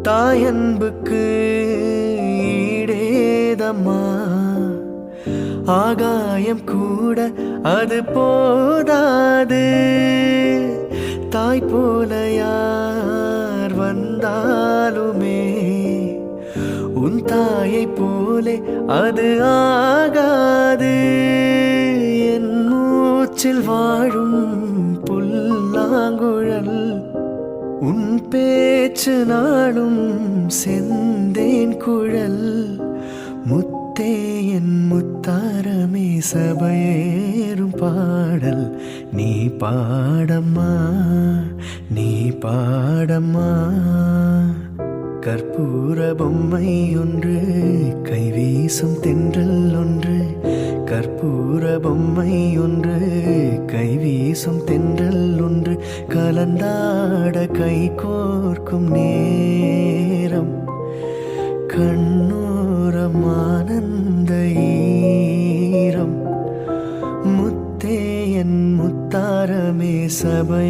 தாயன்புக்கு ஈடேதம்மா, ஆகாயம் கூட அது போதாது. தாய் போல யார் வந்தாலுமே உன் தாயை போலே அது ஆகாது. என் மூச்சில் வாழும் புல்லாங்குழல் உன் பேச்சு நாளும் செந்தேன் குழல். முத்தே என் முத்தாரமே சபையேறும் பாடல் நீ பாடம்மா, நீ பாடம்மா. கற்பூர பொம்மை ஒன்று கைவீசும் தென்றல் ஒன்று, கற்பூர பொம்மை ஒன்று கைவீசும் தென்றல் ஒன்று, கலந்தாட கை கோர்க்கும் நேரம் கண்ணோரம் ஆனந்த ஈரம். முத்தே என் முத்தாரமே சபை